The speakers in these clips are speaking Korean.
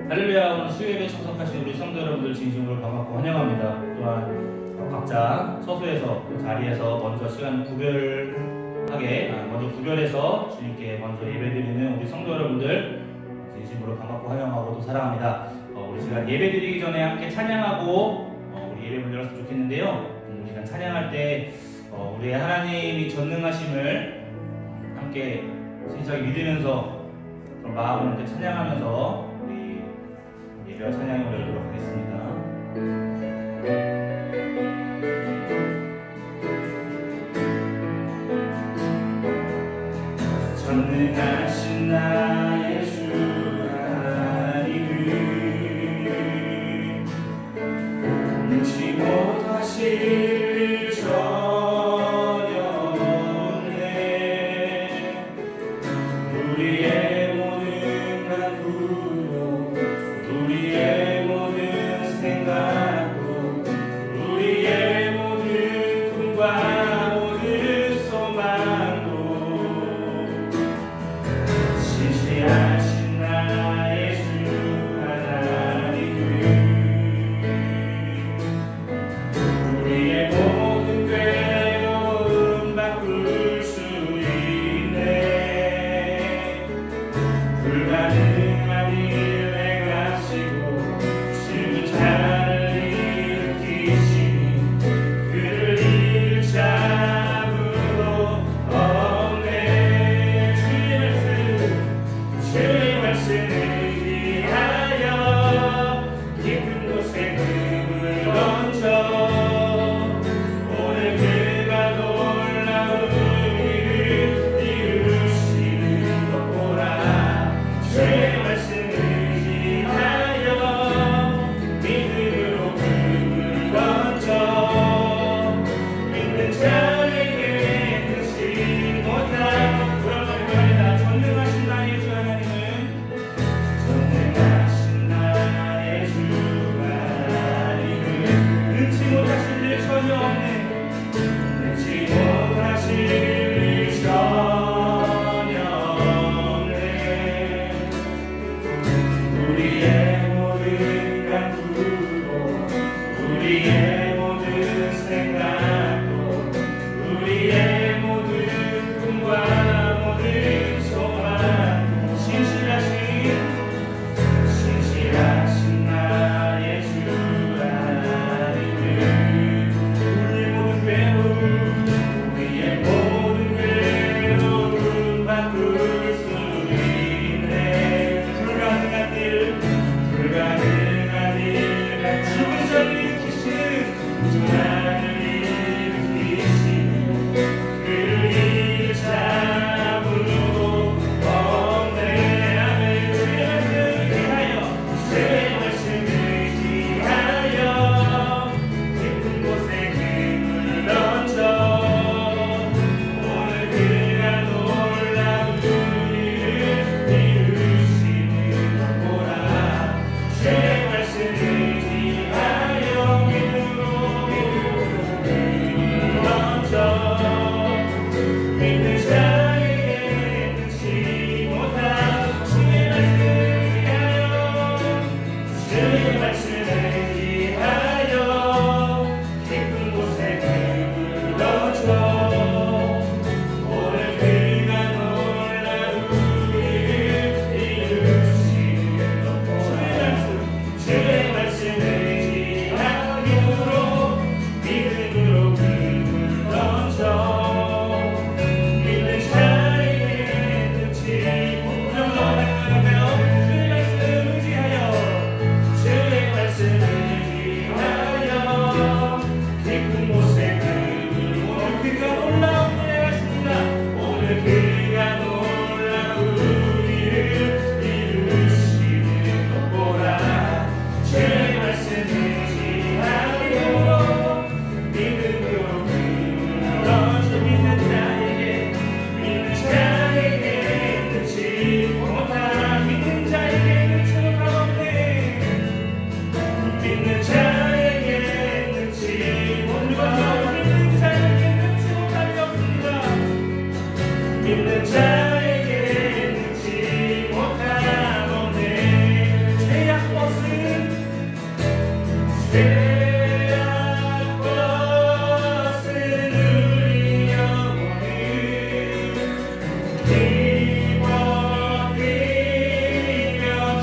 할렐루야. 오늘 수요예배 참석하신 우리 성도 여러분들 진심으로 반갑고 환영합니다. 또한 각자 처소에서 자리에서 먼저 시간 먼저 구별해서 주님께 먼저 예배드리는 우리 성도 여러분들 진심으로 반갑고 환영하고 또 사랑합니다. 우리 시간 예배드리기 전에 함께 찬양하고 우리 예배 문 열었으면 좋겠는데요. 우리 시간 찬양할 때 우리의 하나님이 전능하심을 함께 진실하게 믿으면서 그런 마음을 함께 찬양하면서 우리 예배와 찬양을 열도록 하겠습니다. 전능하신 나의 주 하나님을 능치 못하실 전혀 없네. 우리의 모든 간구로 우리의 모든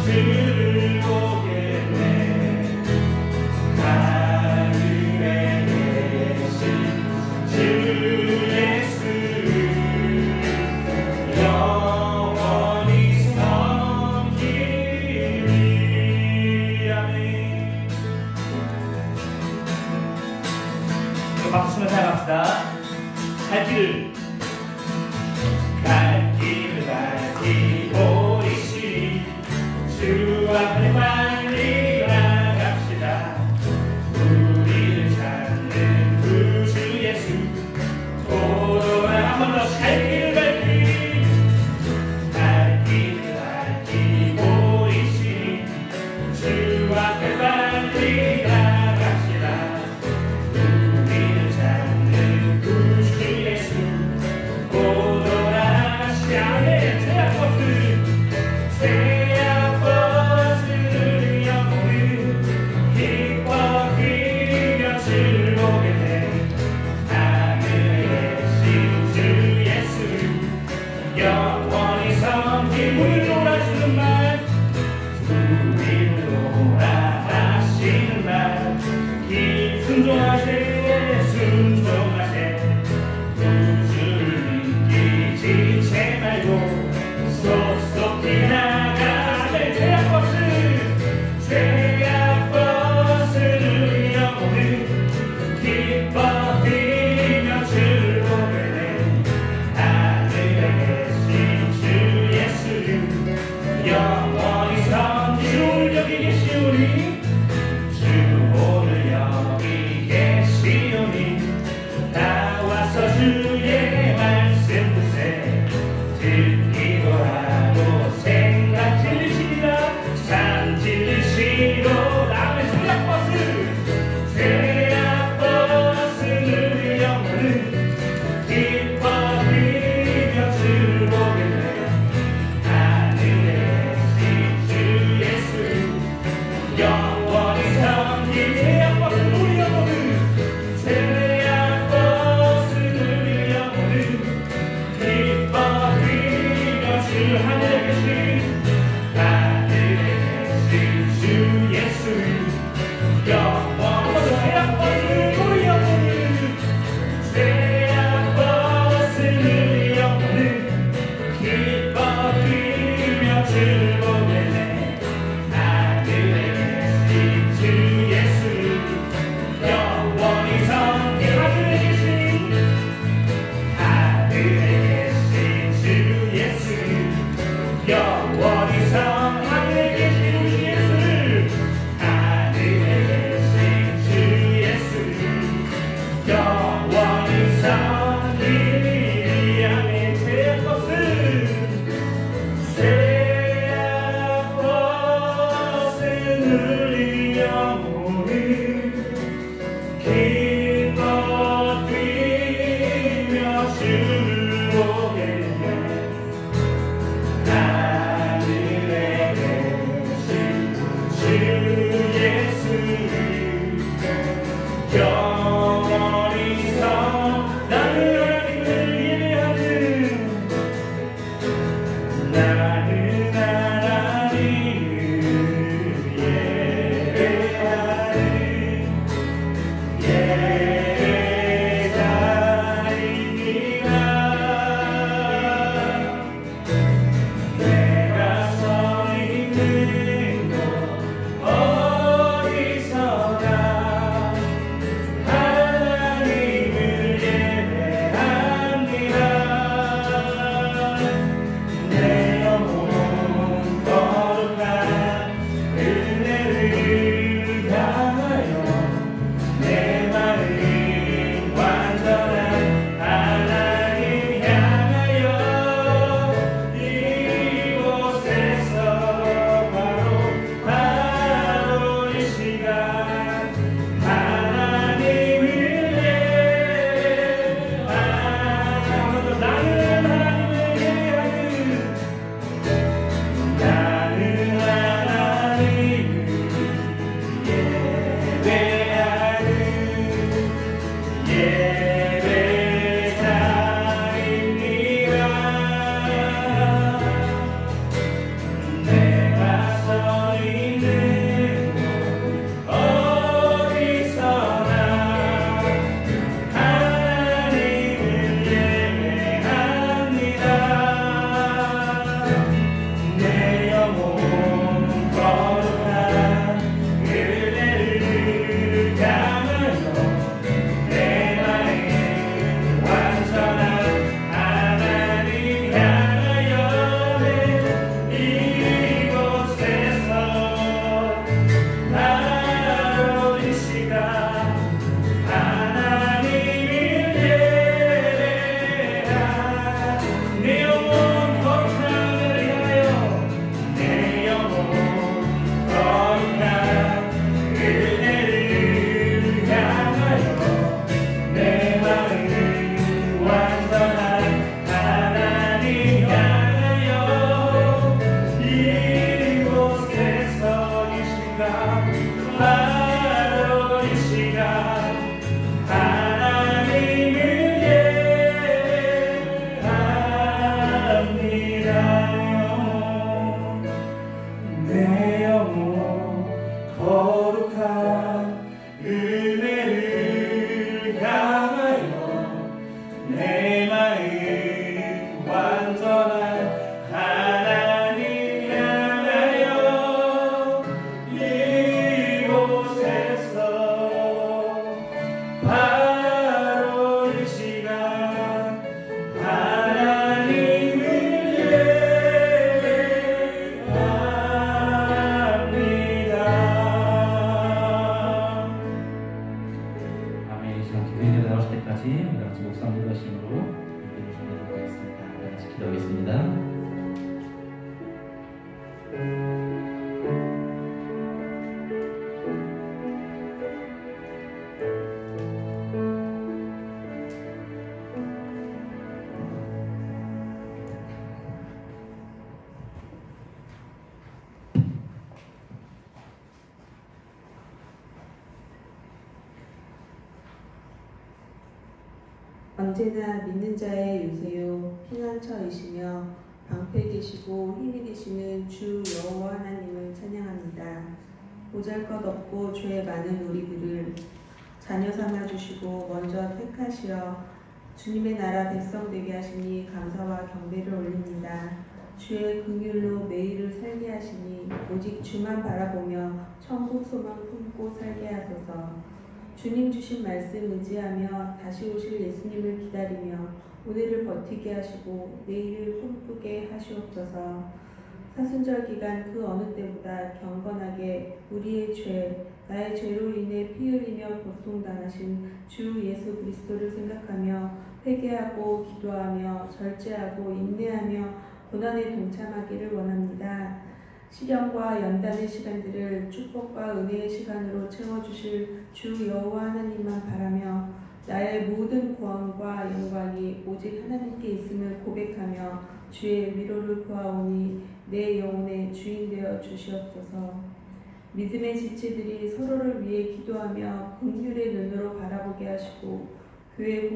주를 보겠네. 하늘에 계신 주 예수를 영원히 섬기리. 아멘. 박수 치며 사랑합시다. 갈 길을 보이시리. 주 앞에 빨리 나갑시다. 우리를 찾는 구주 예수 도도한 한 번 더 갈 길을 보이시리. 주 앞에 빨리 나갑시다. 우리를 찾는 구주 예수 도도한 시간에 태양 버스 바로 이 시간 하나님을 예배합니다. 내 영혼 거룩한 은혜를 향하여 내 마음 완전한 하나님 향하여 이곳에서 바로 이 시간 하나님을 예배합니다. 아멘. 이 시간 기도에 나오실 때까지 우리 같이 목사님 기도하심으로 기도를 전하도록 하겠습니다. 우리 같이 기도하겠습니다. 언제나 믿는 자의 요새요 피난처이시며 방패 되시고 힘이 되시는 주 여호와 하나님을 찬양합니다. 보잘것없고 죄 많은 우리들을 자녀 삼아 주시고 먼저 택하시어 주님의 나라 백성 되게 하시니 감사와 경배를 올립니다. 주의 긍휼로 매일을 살게 하시니 오직 주만 바라보며 천국 소망 품고 살게 하소서. 주님 주신 말씀 의지하며 다시 오실 예수님을 기다리며 오늘을 버티게 하시고 내일을 꿈꾸게 하시옵소서. 사순절 기간 그 어느 때보다 경건하게 우리의 죄, 나의 죄로 인해 피 흘리며 고통당하신 주 예수 그리스도를 생각하며 회개하고 기도하며 절제하고 인내하며 고난에 동참하기를 원합니다. 시련과 연단의 시간들을 축복과 은혜의 시간으로 채워주실 주 여호와 하나님만 바라며 나의 모든 구원과 영광이 오직 하나님께 있음을 고백하며 주의 위로를 구하오니 내 영혼의 주인 되어 주시옵소서. 믿음의 지체들이 서로를 위해 기도하며 긍휼의 눈으로 바라보게 하시고 교회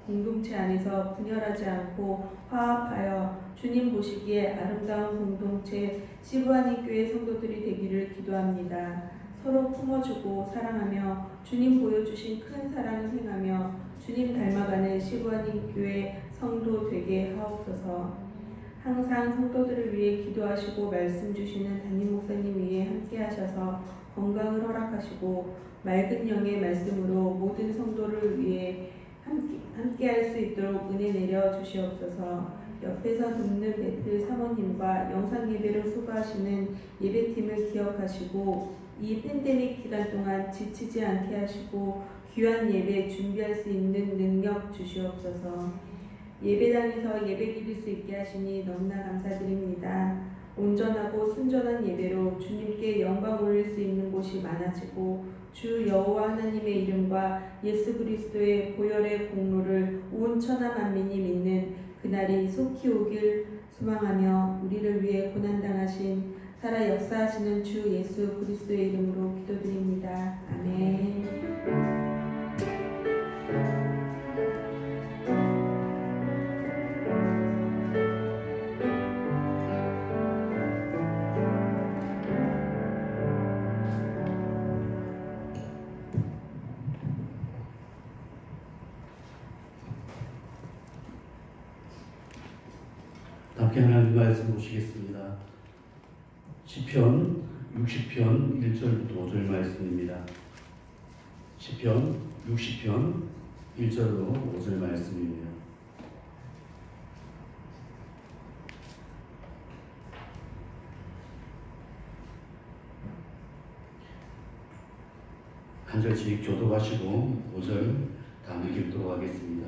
공동체 안에서 분열하지 않고 화합하여 주님 보시기에 아름다운 공동체 시브아니 교회 성도들이 되기를 기도합니다. 서로 품어주고 사랑하며 주님 보여주신 큰 사랑을 행하며 주님 닮아가는 시브아니 교회 성도 되게 하옵소서. 항상 성도들을 위해 기도하시고 말씀 주시는 담임 목사님 위에 함께 하셔서 건강을 허락하시고 맑은 영의 말씀으로 모든 성도를 위해 함께 할 수 있도록 은혜 내려 주시옵소서. 옆에서 돕는 베틀 사모님과 영상 예배로 수고하시는 예배팀을 기억하시고 이 팬데믹 기간 동안 지치지 않게 하시고 귀한 예배 준비할 수 있는 능력 주시옵소서. 예배당에서 예배 드릴 수 있게 하시니 너무나 감사드립니다. 온전하고 순전한 예배로 주님께 영광 올릴 수 있는 곳이 많아지고 주 여호와 하나님의 이름과 예수 그리스도의 보혈의 공로를 온 천하 만민이 믿는 그날이 속히 오길 소망하며 우리를 위해 고난당하신 살아 역사하시는 주 예수 그리스도의 이름으로 기도드립니다. 아멘. 함께 하나님 말씀 보시겠습니다. 시편 60편 1절부터 5절 말씀입니다. 시편 60편 1절로 5절 말씀입니다. 한 절씩 교독하시고 5절 다 함께 읽도록 하겠습니다.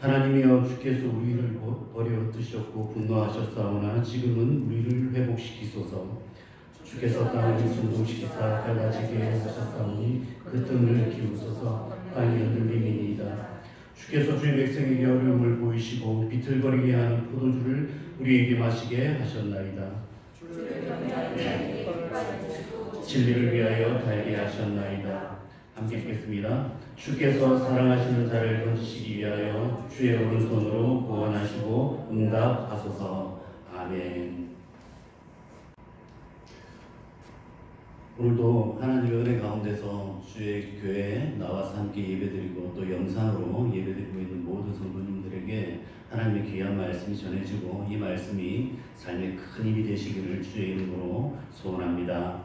하나님이여 주께서 우리를 버려 흩으셨고 분노하셨사오나 지금은 우리를 회복시키소서. 주께서 땅을 진동시키사 갈라지게 하셨사오니 그 뜸을 기울소서. 땅이 흔들림이니이다. 주께서 주의 백성에게 어려움을 보이시고 비틀거리게 하는 포도주를 우리에게 마시게 하셨나이다. 진리를 위하여 달게 하셨나이다. 함께 읽겠습니다. 주께서 사랑하시는 자를 건지시기 위하여 주의 오른손으로 구원하시고 응답하소서. 아멘. 오늘도 하나님의 은혜 가운데서 주의 교회에 나와서 함께 예배드리고 또 영상으로 예배드리고 있는 모든 성도님들에게 하나님의 귀한 말씀이 전해지고 이 말씀이 삶의 큰 힘이 되시기를 주의 이름으로 소원합니다.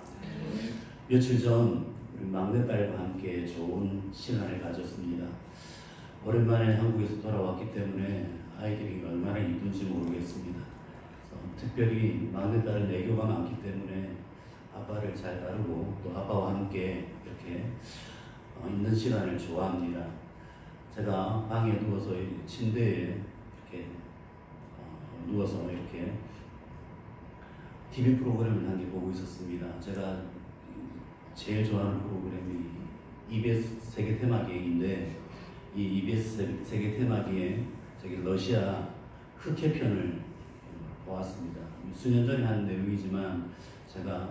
며칠 전 우리 막내딸과 함께 좋은 시간을 가졌습니다. 오랜만에 한국에서 돌아왔기 때문에 아이들이 얼마나 이쁜지 모르겠습니다. 특별히 막내딸은 애교가 많기 때문에 아빠를 잘 따르고 또 아빠와 함께 이렇게 있는 시간을 좋아합니다. 제가 방에 누워서 침대에 이렇게 누워서 이렇게 TV 프로그램을 한 개 보고 있었습니다. 제가 제일 좋아하는 프로그램이 EBS 세계 테마기획인데 이 EBS 세계 테마기획 저기 러시아 흑해편을 보았습니다. 수년 전에 한 내용이지만 제가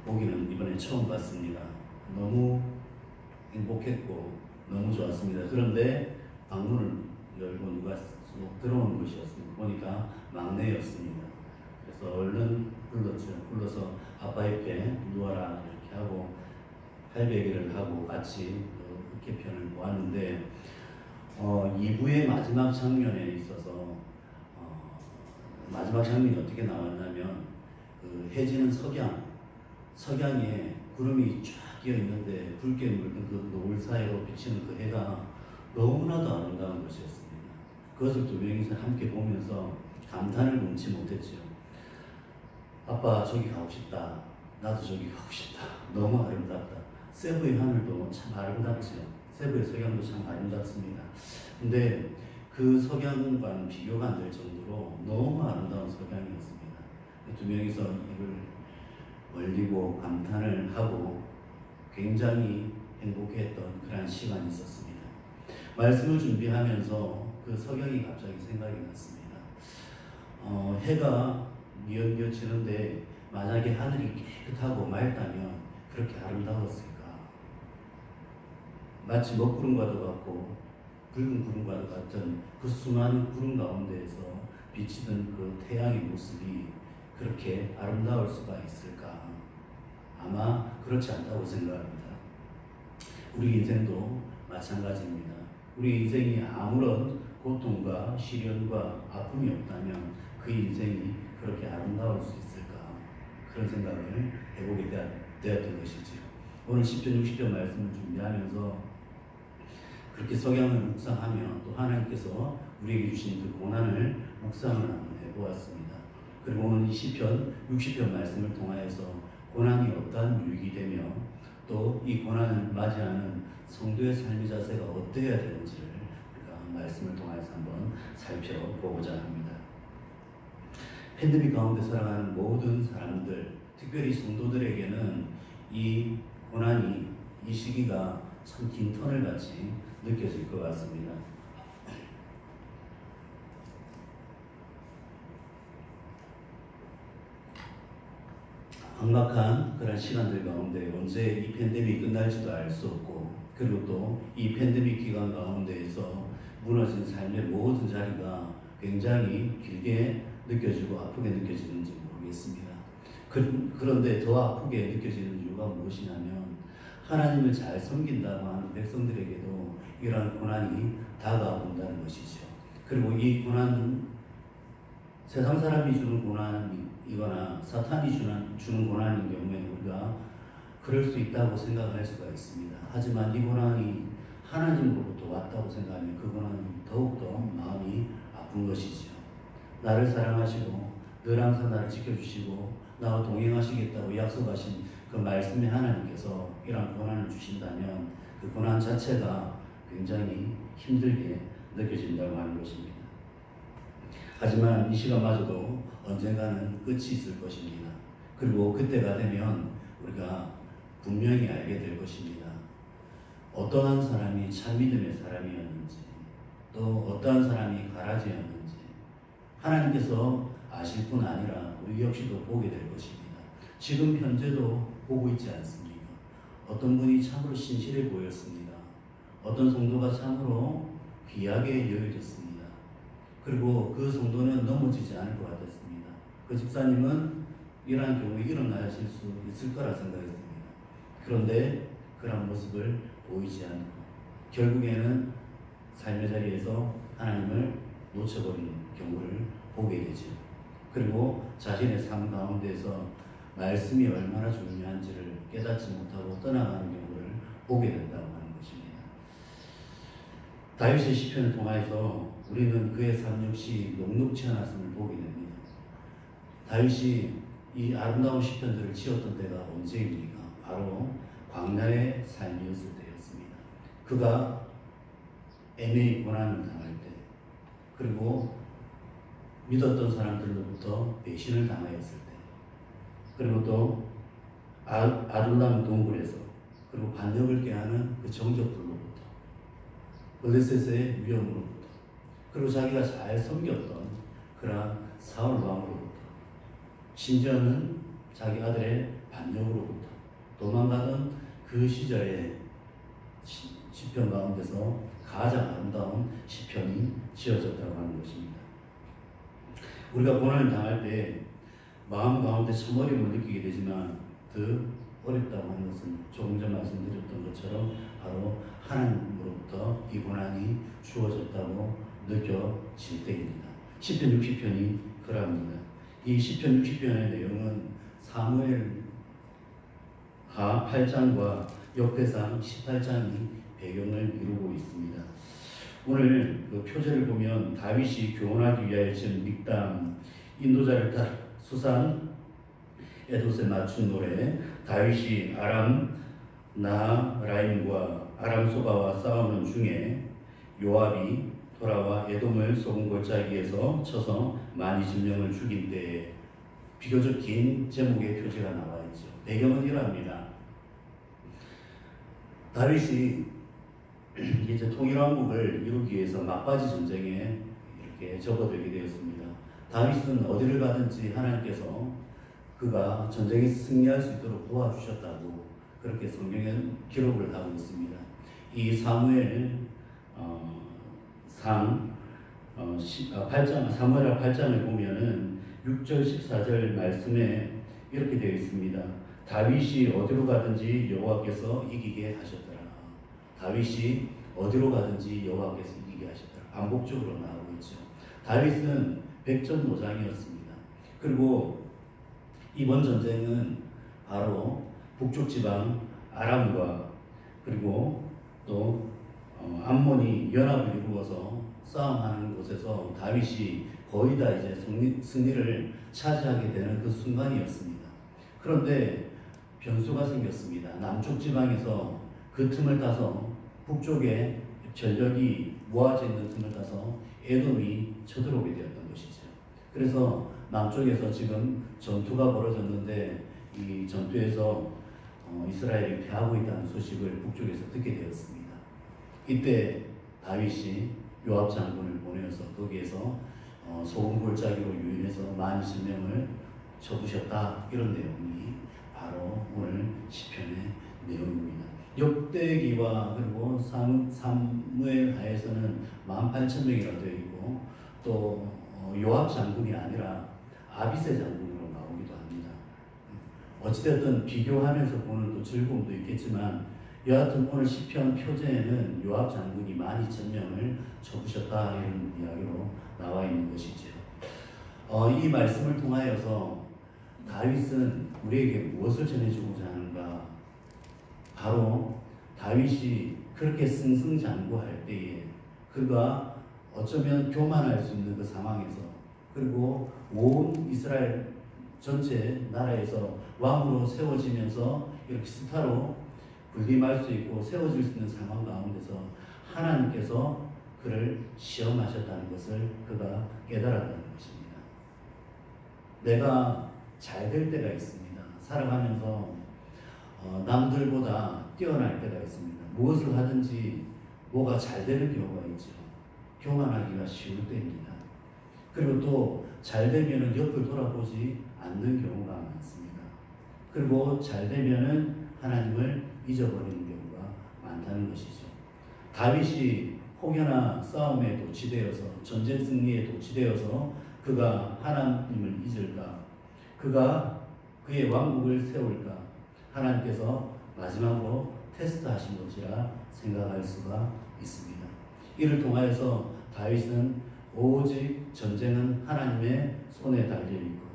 보기는 이번에 처음 봤습니다. 너무 행복했고 너무 좋았습니다. 그런데 방문을 열고 누가 쏙 들어오는 것이었습니다. 보니까 막내였습니다. 그래서 얼른 불러서 아빠 옆에 누워라 이렇게 하고 팔베개를 하고 같이 흑해편을 보았는데 2부의 마지막 장면에 있어서 마지막 장면이 어떻게 나왔냐면 그 해지는 석양에 구름이 쫙 끼어 있는데 붉게 물든 그 노을 사이로 비치는 그 해가 너무나도 아름다운 것이었습니다. 그것을 두 명이서 함께 보면서 감탄을 금치 못했죠. 아빠 저기 가고 싶다. 나도 저기 가고 싶다. 너무 아름답다. 세부의 하늘도 참 아름답죠. 세부의 석양도 참 아름답습니다. 근데 그 석양과는 비교가 안 될 정도로 너무 아름다운 석양이었습니다. 두 명이서 이걸 올리고 감탄을 하고 굉장히 행복했던 그런 시간이 있었습니다. 말씀을 준비하면서 그 석양이 갑자기 생각이 났습니다. 해가 미연미어 지는데 만약에 하늘이 깨끗하고 맑다면 그렇게 아름다웠을까? 마치 먹구름과도 같고 붉은 구름과도 같은 그 수많은 구름 가운데에서 비치던 그 태양의 모습이 그렇게 아름다울 수가 있을까? 아마 그렇지 않다고 생각합니다. 우리 인생도 마찬가지입니다. 우리 인생이 아무런 고통과 시련과 아픔이 없다면 그 인생이 그렇게 아름다울 수 있을까? 그런 생각을 해보게 되었던 것이지요. 오늘 10편 60편 말씀을 준비하면서 그렇게 석양을 묵상하며 또 하나님께서 우리에게 주신 그 고난을 묵상을 한번 해보았습니다. 그리고 오늘 이 시편 60편 말씀을 통하여서 고난이 어떠한 유익이 되며 또 이 고난을 맞이하는 성도의 삶의 자세가 어떠해야 되는지를 우리가 말씀을 통해서 한번 살펴보고자 합니다. 팬데믹 가운데 살아가는 모든 사람들, 특별히 성도들에게는 이 고난이, 이 시기가 참 긴 터널 같이 느껴질 것 같습니다. 막막한 그런 시간들 가운데 언제 이 팬데믹이 끝날지도 알 수 없고, 그리고 또 이 팬데믹 기간 가운데에서 무너진 삶의 모든 자리가 굉장히 길게 느껴지고 아프게 느껴지는지 모르겠습니다. 그런데 더 아프게 느껴지는 이유가 무엇이냐면 하나님을 잘 섬긴다고 하는 백성들에게도 이러한 고난이 다가온다는 것이죠. 그리고 이 고난은 세상 사람이 주는 고난이거나 사탄이 주는 고난인 경우에 우리가 그럴 수 있다고 생각할 수가 있습니다. 하지만 이 고난이 하나님으로부터 왔다고 생각하면 그 고난은 더욱더 마음이 아픈 것이죠. 나를 사랑하시고 늘 항상 나를 지켜주시고 나와 동행하시겠다고 약속하신 그 말씀의 하나님께서 이러한 고난을 주신다면 그 고난 자체가 굉장히 힘들게 느껴진다고 하는 것입니다. 하지만 이 시간마저도 언젠가는 끝이 있을 것입니다. 그리고 그때가 되면 우리가 분명히 알게 될 것입니다. 어떠한 사람이 참 믿음의 사람이었는지, 또 어떠한 사람이 가라지였는지 하나님께서 아실 뿐 아니라 우리 역시도 보게 될 것입니다. 지금 현재도 보고 있지 않습니까? 어떤 분이 참으로 신실해 보였습니다. 어떤 성도가 참으로 귀하게 여겨졌습니다. 그리고 그 성도는 넘어지지 않을 것 같았습니다. 그 집사님은 이러한 경우에 일어나실 수 있을 거라 생각했습니다. 그런데 그런 모습을 보이지 않고 결국에는 삶의 자리에서 하나님을 놓쳐버리는 경우를 보게 되죠. 그리고 자신의 삶 가운데서 말씀이 얼마나 중요한지를 깨닫지 못하고 떠나가는 경우를 보게 된다고 하는 것입니다. 다윗의 시편을 통해서 우리는 그의 삶 역시 녹록치 않았음을 보게 됩니다. 다윗이 이 아름다운 시편들을 지었던 때가 언제입니까? 바로 광야의 삶이었을 때였습니다. 그가 애매히 고난을 당할 때, 그리고 믿었던 사람들로부터 배신을 당하였을 때, 그리고 또 아둘람 동굴에서, 그리고 반역을 깨하는 그 정적들로부터, 블레셋의 위험으로부터, 그리고 자기가 잘 섬겼던 그러한 사울 왕으로부터, 심지어는 자기 아들의 반역으로부터 도망가던 그 시절의 시편 가운데서 가장 아름다운 시편이 지어졌다고 하는 것입니다. 우리가 고난을 당할 때 마음 가운데 참 어려움을 느끼게 되지만 더 어렵다고 하는 것은 조금 전 말씀드렸던 것처럼 바로 하나님으로부터 이 고난이 주어졌다고 느껴질 때입니다. 시편 60편이 그러합니다. 이 시편 60편의 내용은 사무엘하 8장과 역대상 18장이 배경을 이루고 있습니다. 오늘 그 표제를 보면 다윗이 교훈하기 위하여 지은 믹담, 인도자를 따라 수산 에돗에 맞춘 노래, 다윗이 아람 나라임과 아람 소바와 싸우는 중에 요압이 돌아와 에돔을 소금 골짜기에서 쳐서 120,000명을 죽인 때에 비교적 긴 제목의 표제가 나와 있죠. 배경은 이러합니다. 다윗이 이제 통일왕국을 이루기 위해서 막바지 전쟁에 이렇게 접어들게 되었습니다. 다윗은 어디를 가든지 하나님께서 그가 전쟁에서 승리할 수 있도록 도와주셨다고 그렇게 성경에 기록을 하고 있습니다. 이 사무엘 상 8장, 사무엘하 8장을 보면은 6절 14절 말씀에 이렇게 되어 있습니다. 다윗이 어디로 가든지 여호와께서 이기게 하셨더라. 다윗이 어디로 가든지 여호와께서 이기게 하셨더라. 반복적으로 나오고 있죠. 다윗은 백전노장이었습니다. 그리고 이번 전쟁은 바로 북쪽 지방 아람과 그리고 또 암몬이 연합을 이루어서 싸움하는 곳에서 다윗이 거의 다 이제 승리를 차지하게 되는 그 순간이었습니다. 그런데 변수가 생겼습니다. 남쪽 지방에서 그 틈을 타서 북쪽에 전력이 모아져 있는 틈을 타서 에돔이 쳐들어오게 되었던 것이죠. 그래서 남쪽에서 지금 전투가 벌어졌는데 이 전투에서 이스라엘이 패하고 있다는 소식을 북쪽에서 듣게 되었습니다. 이때 다윗이 요압 장군을 보내서 거기에서 소금 골짜기로 유인해서 120,000명을 쳐부셨다. 이런 내용이 바로 오늘 시편의 내용입니다. 역대기와 그리고 사무엘하에서는 18,000명이라고 되어 있고 또 요압 장군이 아니라 아비새 장군으로 나오기도 합니다. 어찌됐든 비교하면서 보는 또 즐거움도 있겠지만 여하튼 오늘 시편 표제에는 요압 장군이 12,000명을 쳐부셨다 이런 이야기로 나와 있는 것이죠. 이 말씀을 통하여서 다윗은 우리에게 무엇을 전해주고자 하는가? 바로 다윗이 그렇게 승승장구할 때에 그가 어쩌면 교만할 수 있는 그 상황에서 그리고 온 이스라엘 전체 나라에서 왕으로 세워지면서 이렇게 스타로 군림할 수 있고 세워질 수 있는 상황 가운데서 하나님께서 그를 시험하셨다는 것을 그가 깨달았다는 것입니다. 내가 잘 될 때가 있습니다. 살아가면서 남들보다 뛰어날 때가 있습니다. 무엇을 하든지 뭐가 잘 되는 경우가 있죠. 교만하기가 쉬울 때입니다. 그리고 또 잘 되면 옆을 돌아보지 않는 경우가 많습니다. 그리고 잘 되면은 하나님을 잊어버리는 경우가 많다는 것이죠. 다윗이 혹여나 싸움에 도취되어서 전쟁 승리에 도취되어서 그가 하나님을 잊을까? 그가 그의 왕국을 세울까? 하나님께서 마지막으로 테스트하신 것이라 생각할 수가 있습니다. 이를 통하여서 다윗은 오직 전쟁은 하나님의 손에 달려있고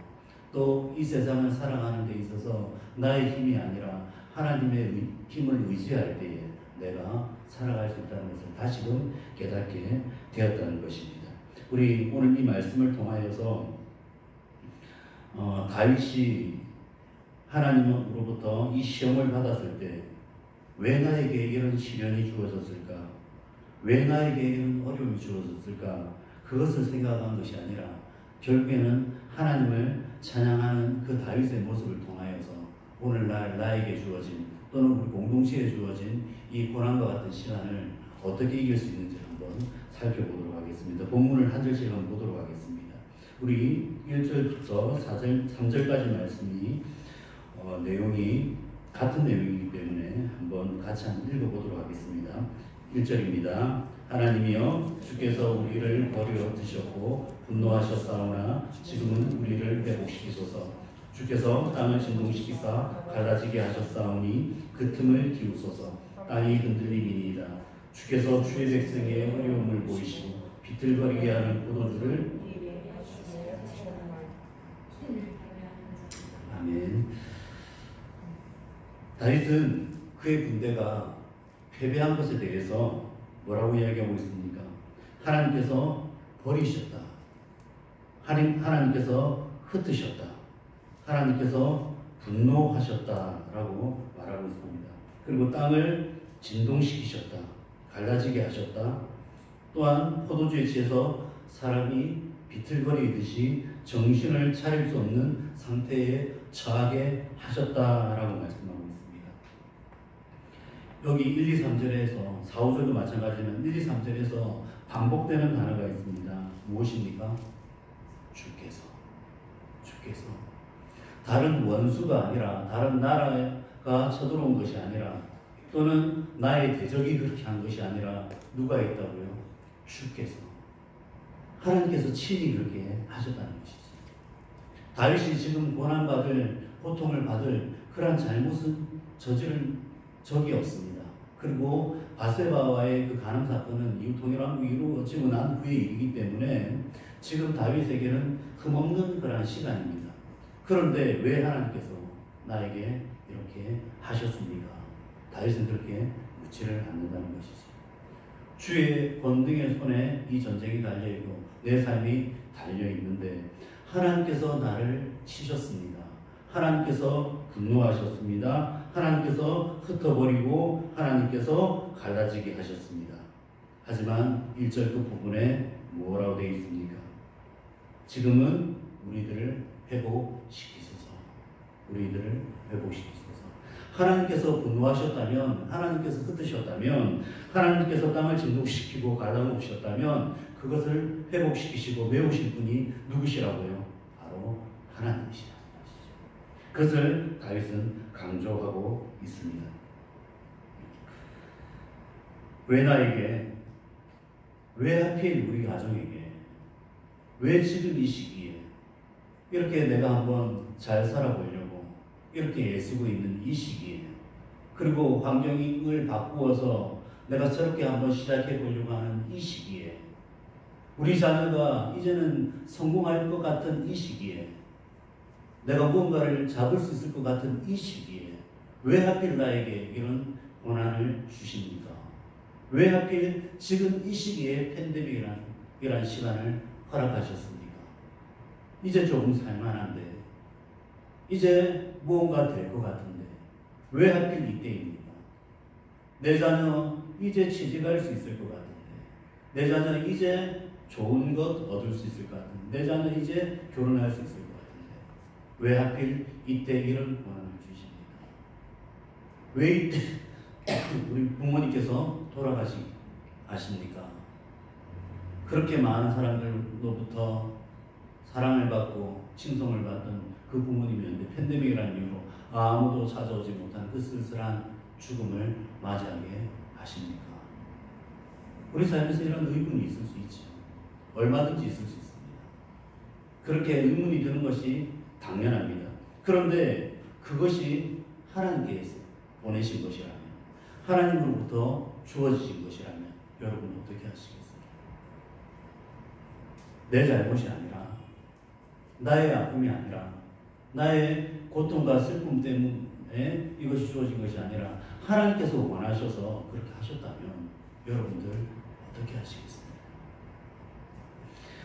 또 이 세상을 살아가는 데 있어서 나의 힘이 아니라 하나님의 힘을 의지할 때에 내가 살아갈 수 있다는 것을 다시금 깨닫게 되었다는 것입니다. 우리 오늘 이 말씀을 통하여서 다윗이 하나님으로부터 이 시험을 받았을 때 왜 나에게 이런 시련이 주어졌을까? 왜 나에게 이런 어려움이 주어졌을까? 그것을 생각한 것이 아니라 결국에는 하나님을 찬양하는 그 다윗의 모습을 통하여서 오늘날 나에게 주어진 또는 우리 공동체에 주어진 이 고난과 같은 시간을 어떻게 이길 수 있는지 한번 살펴보도록 하겠습니다. 본문을 한 절씩 한번 보도록 하겠습니다. 우리 1절부터 3절까지 말씀이 내용이 같은 내용이기 때문에 한번 같이 한번 읽어보도록 하겠습니다. 1절입니다. 하나님이여 주께서 우리를 버려 두셨고 분노하셨사오나 지금은 우리를 회복시키소서. 주께서 땅을 진동시키사 갈라지게 하셨사오니 그 틈을 기우소서. 땅이 흔들리니이다. 주께서 주의 백성의 어려움을 보이시고 비틀거리게 하는 포도주를 아멘. 다윗은 그의 군대가 패배한 것에 대해서 뭐라고 이야기하고 있습니까? 하나님께서 버리셨다. 하나님께서 흩으셨다. 하나님께서 분노하셨다라고 말하고 있습니다. 그리고 땅을 진동시키셨다. 갈라지게 하셨다. 또한 포도주에 취해서 사람이 비틀거리듯이 정신을 차릴 수 없는 상태에 처하게 하셨다라고 말씀하고 있습니다. 여기 1, 2, 3절에서 4, 5절도 마찬가지지만 1, 2, 3절에서 반복되는 단어가 있습니다. 무엇입니까? 주께서. 다른 원수가 아니라 다른 나라가 쳐들어온 것이 아니라 또는 나의 대적이 그렇게 한 것이 아니라 누가 있다고요? 주께서. 하나님께서 친히 그렇게 하셨다는 것이지. 다윗이 지금 고난받을 고통을 받을 그러한 잘못은 저지른 적이 없습니다. 그리고 바세바와의 그 간음 사건은 이후 통일왕국이 이루어지고 난 후의 일이기 때문에 지금 다윗에게는 흠없는 그러한 시간입니다. 그런데 왜 하나님께서 나에게 이렇게 하셨습니까? 다윗은 그렇게 묻지를 않는다는 것이지. 주의 권능의 손에 이 전쟁이 달려있고 내 삶이 달려있는데 하나님께서 나를 치셨습니다. 하나님께서 분노하셨습니다. 하나님께서 흩어버리고 하나님께서 갈라지게 하셨습니다. 하지만 1절 그 부분에 뭐라고 되어 있습니까? 지금은 우리들을 회복시키소서. 우리들을 회복시키소서. 하나님께서 분노하셨다면, 하나님께서 흩으셨다면, 하나님께서 땅을 진동시키고 갈라놓으셨다면 그것을 회복시키시고 메우실 분이 누구시라고요? 바로 하나님이시라는 것이죠. 그것을 다윗은 강조하고 있습니다. 왜 나에게, 왜 하필 우리 가정에게, 왜 지금 이 시기에 이렇게 내가 한번 잘 살아보려고 이렇게 애쓰고 있는 이 시기에, 그리고 환경을 바꾸어서 내가 새롭게 한번 시작해 보려고 하는 이 시기에, 우리 자녀가 이제는 성공할 것 같은 이 시기에, 내가 무언가를 잡을 수 있을 것 같은 이 시기에 왜 하필 나에게 이런 고난을 주십니까? 왜 하필 지금 이 시기에 팬데믹이라는 시간을 허락하셨습니까? 이제 조금 살만한데, 이제 무언가 될 것 같은데 왜 하필 이때입니까? 내 자녀 이제 취직할 수 있을 것 같은데, 내 자녀 이제 좋은 것 얻을 수 있을 것 같은데, 내 자녀 이제 결혼할 수 있을 것 같은데 왜 하필 이때 이런 고난을 주십니까? 왜 이때 우리 부모님께서 돌아가십니까? 그렇게 많은 사람들로부터 사랑을 받고 칭송을 받던 그 부모님이었는데 팬데믹이라는 이유로 아무도 찾아오지 못한 그 쓸쓸한 죽음을 맞이하게 하십니까? 우리 삶에서 이런 의문이 있을 수 있죠. 얼마든지 있을 수 있습니다. 그렇게 의문이 드는 것이 당연합니다. 그런데 그것이 하나님께서 보내신 것이라면, 하나님으로부터 주어지신 것이라면 여러분 어떻게 하시겠습니까? 내 잘못이 아니라, 나의 아픔이 아니라, 나의 고통과 슬픔 때문에 이것이 주어진 것이 아니라 하나님께서 원하셔서 그렇게 하셨다면 여러분들 어떻게 하시겠습니까?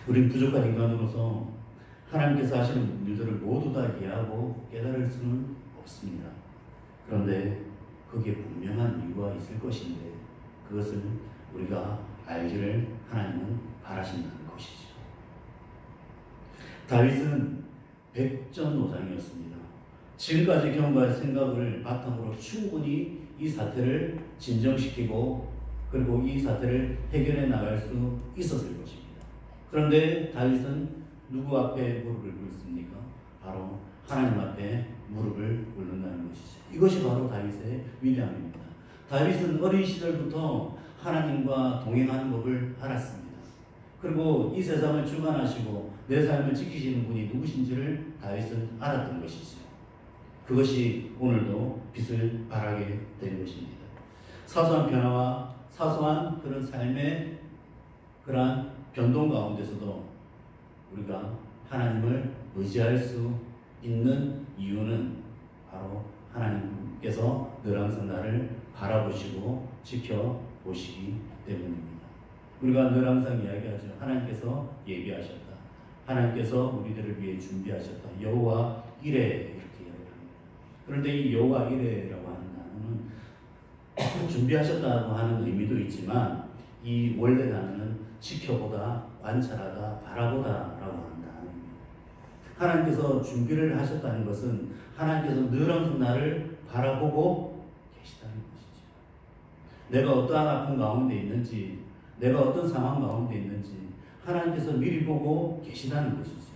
우리는 부족한 인간으로서 하나님께서 하시는 일들을 모두 다 이해하고 깨달을 수는 없습니다. 그런데 거기에 분명한 이유가 있을 것인데 그것을 우리가 알기를 하나님은 바라신다는 것이죠. 다윗은 백전노장이었습니다. 지금까지 경험과 생각을 바탕으로 충분히 이 사태를 진정시키고 그리고 이 사태를 해결해 나갈 수 있었을 것입니다. 그런데 다윗은 누구 앞에 무릎을 꿇습니까? 바로 하나님 앞에 무릎을 꿇는다는 것이죠. 이것이 바로 다윗의 위대함입니다. 다윗은 어린 시절부터 하나님과 동행하는 법을 알았습니다. 그리고 이 세상을 주관하시고 내 삶을 지키시는 분이 누구신지를 다윗은 알았던 것이죠. 그것이 오늘도 빛을 발하게 된 것입니다. 사소한 변화와 사소한 그런 삶의 그러한 변동 가운데서도 우리가 하나님을 의지할 수 있는 이유는 바로 하나님께서 늘 항상 나를 바라보시고 지켜보시기 때문입니다. 우리가 늘 항상 이야기하죠. 하나님께서 예비하셨다. 하나님께서 우리들을 위해 준비하셨다. 여호와 이레 이렇게 이야기합니다. 그런데 이 여호와 이레라고 하는 단어는 준비하셨다고 하는 의미도 있지만 이 원래 단어는 지켜보다, 관찰하다, 바라보다라고 하는 단어입니다. 하나님께서 준비를 하셨다는 것은 하나님께서 늘 항상 나를 바라보고 계시다는 것이죠. 내가 어떠한 아픔 가운데 있는지, 내가 어떤 상황 가운데 있는지 하나님께서 미리 보고 계시다는 것이죠.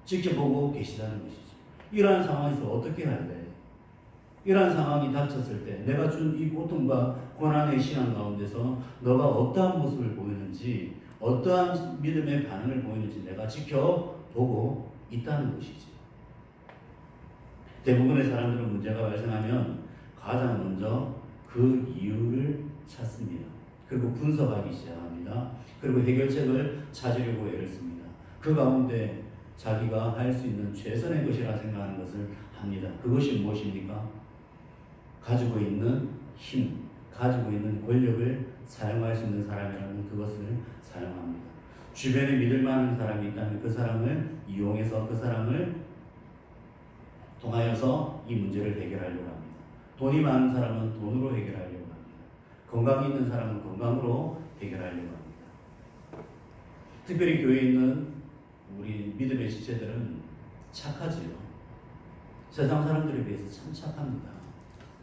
지켜보고 계시다는 것이죠. 이러한 상황에서 어떻게 할래? 이러한 상황이 닥쳤을 때 내가 준 이 고통과 고난의 시간 가운데서 너가 어떠한 모습을 보이는지, 어떠한 믿음의 반응을 보이는지 내가 지켜보고 있다는 것이죠. 대부분의 사람들은 문제가 발생하면 가장 먼저 그 이유를 찾습니다. 그리고 분석하기 시작합니다. 그리고 해결책을 찾으려고 애를 씁니다. 그 가운데 자기가 할 수 있는 최선의 것이라 생각하는 것을 합니다. 그것이 무엇입니까? 가지고 있는 힘, 가지고 있는 권력을 사용할 수 있는 사람이라면 그것을 사용합니다. 주변에 믿을 만한 사람이 있다면 그 사람을 이용해서 그 사람을 통하여서 이 문제를 해결하려고 합니다. 돈이 많은 사람은 돈으로 해결하려고 합니다. 건강이 있는 사람은 건강으로 해결하려고 합니다. 특별히 교회에 있는 우리 믿음의 지체들은 착하지요. 세상 사람들에 비해서 참 착합니다.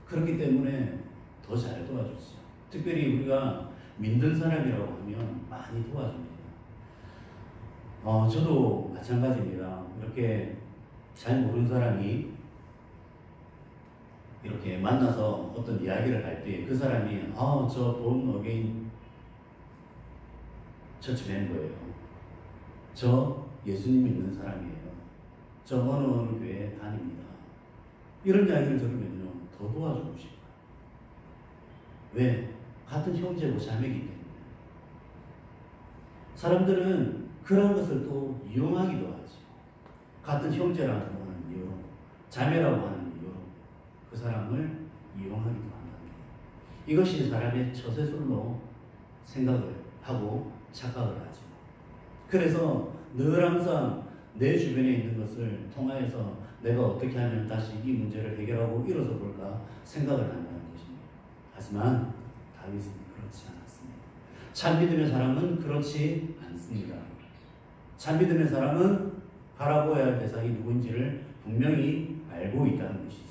그렇기 때문에 더 잘 도와주죠. 특별히 우리가 믿는 사람이라고 하면 많이 도와줍니다. 저도 마찬가지입니다. 이렇게 잘 모르는 사람이 이렇게 만나서 어떤 이야기를 할 때 그 사람이 저 본 어게인 처치 멤버예요. 저 예수님 믿는 사람이에요. 저 어느 교회에 다닙니다. 이런 이야기를 들으면요 더 도와주고 싶어요. 왜? 같은 형제고 자매이기 때문에. 사람들은 그런 것을 또 이용하기도 하죠. 같은 형제라고 하는 이유로, 자매라고 하는 이유로 그 사람을 이용하기도 한답니다. 이것이 사람의 처세술로 생각을 하고 착각을 하죠. 그래서 늘 항상 내 주변에 있는 것을 통하여서 내가 어떻게 하면 다시 이 문제를 해결하고 일어서 볼까 생각을 한다는 것입니다. 하지만 다윗은 그렇지 않았습니다. 참 믿음의 사람은 그렇지 않습니다. 참 믿음의 사람은 바라보아야 할 대상이 누군지를 분명히 알고 있다는 것이죠.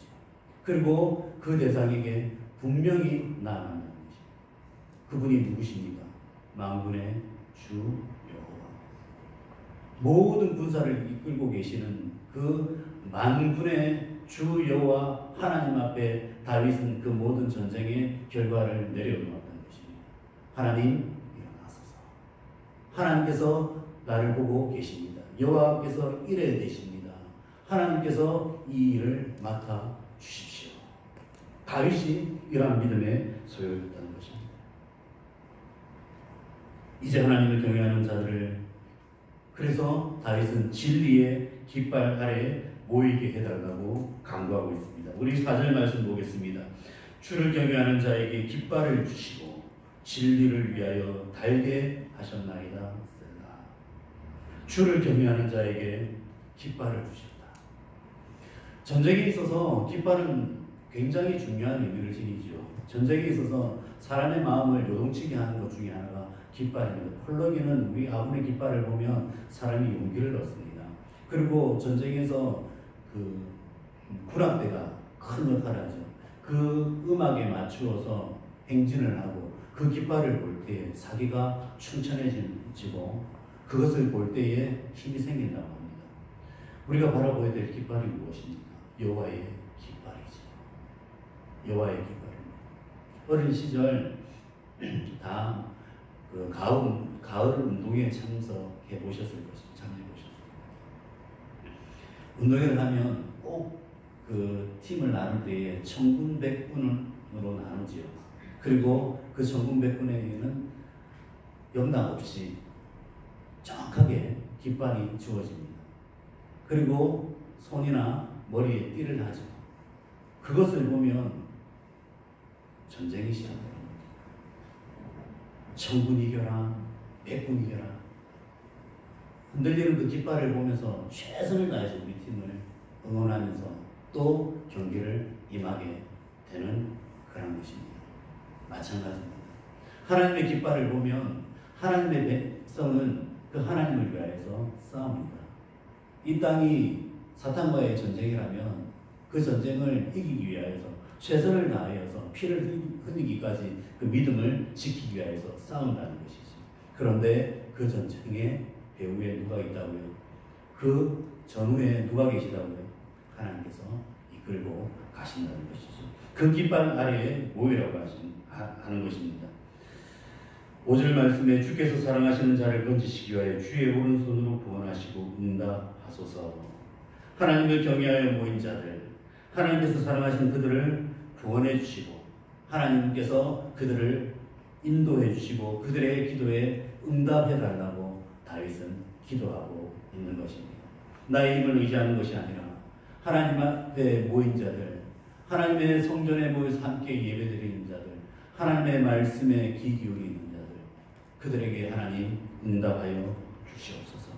그리고 그 대상에게 분명히 나아간다는 것입니다. 그분이 누구십니까? 만군의 주 여호와. 모든 군사를 이끌고 계시는 그 만군의 주 여호와 하나님 앞에 다윗은 그 모든 전쟁의 결과를 내려놓았던 것입니다. 하나님 일어나소서. 하나님께서 나를 보고 계십니다. 여호와께서 이래 되십니다. 하나님께서 이 일을 맡아 주십시오. 다윗이 이러한 믿음의 소유였다는 것입니다. 이제 하나님을 경외하는 자들을, 그래서 다윗은 진리의 깃발 아래에 모이게 해달라고 강구하고 있습니다. 우리 4절 말씀 보겠습니다. 주를 경외하는 자에게 깃발을 주시고 진리를 위하여 달게 하셨나이다. 주를 경외하는 자에게 깃발을 주셨다. 전쟁에 있어서 깃발은 굉장히 중요한 의미를 지니죠. 전쟁에 있어서 사람의 마음을 요동치게 하는 것 중에 하나가 깃발입니다. 폴로기는 우리 아군의 깃발을 보면 사람이 용기를 얻습니다. 그리고 전쟁에서 그 군악대가 큰 역할을 하죠. 그 음악에 맞추어서 행진을 하고 그 깃발을 볼 때에 사기가 충천해지고 그것을 볼 때에 힘이 생긴다고 합니다. 우리가 바라보아야 될 깃발이 무엇입니까? 여호와의 깃발이죠. 여호와의 깃발입니다. 어린 시절 다 그 가을 운동에 참석해 보셨을 것입니다. 참여해 보셨을 거예요. 운동회를 하면 꼭 그 팀을 나눌 때에 천군백군으로 나누지요. 그리고 그 천군백군에게는 영락 없이 정확하게 깃발이 주어집니다. 그리고 손이나 머리에 띠를 하죠. 그것을 보면 전쟁이 시작됩니다. 천군 이겨라, 백군 이겨라. 흔들리는 그 깃발을 보면서 최선을 다해서 우리 팀을 응원하면서 또 경기를 임하게 되는 그런 것입니다. 마찬가지입니다. 하나님의 깃발을 보면 하나님의 백성은 그 하나님을 위하여서 싸웁니다. 이 땅이 사탄과의 전쟁이라면 그 전쟁을 이기기 위하여서 최선을 다하여서 피를 흘리기까지 그 믿음을 지키기 위하여서 싸운다는 것이죠. 그런데 그 전쟁의 배후에 누가 있다고요? 그 전후에 누가 계시다고요? 하나님께서 이끌고 가신다는 것이죠. 그 깃발 아래에 모이라고 하는 것입니다. 5절 말씀에 주께서 사랑하시는 자를 건지시기 위하여 주의 오른손으로 구원하시고 응답하소서. 하나님을 경외하여 모인 자들, 하나님께서 사랑하시는 그들을 구원해 주시고 하나님께서 그들을 인도해 주시고 그들의 기도에 응답해 달라고 다윗은 기도하고 있는 것입니다. 나의 힘을 의지하는 것이 아니라 하나님 앞에 모인 자들, 하나님의 성전에 모여서 함께 예배드리는 자들, 하나님의 말씀에 귀 기울이는 자들, 그들에게 하나님 응답하여 주시옵소서.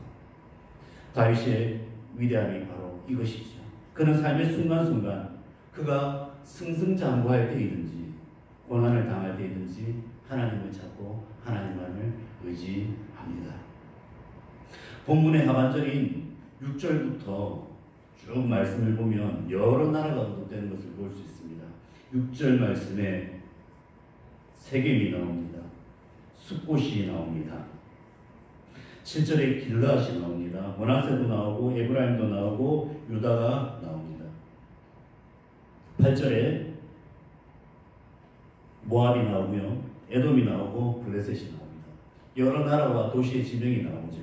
다윗의 위대함이 바로 이것이죠. 그는 삶의 순간순간 그가 승승장구할 때이든지 고난을 당할 때이든지 하나님을 찾고 하나님만을 의지합니다. 본문의 하반절인 6절부터 쭉 말씀을 보면 여러 나라가 거듭되는 것을 볼 수 있습니다. 6절 말씀에 세겜이 나옵니다. 숫곳이 나옵니다. 7절에 길르앗이 나옵니다. 므낫세도 나오고 에브라임도 나오고 유다가 나옵니다. 8절에 모압이 나오며 에돔이 나오고 블레셋이 나옵니다. 여러 나라와 도시의 지명이 나오죠.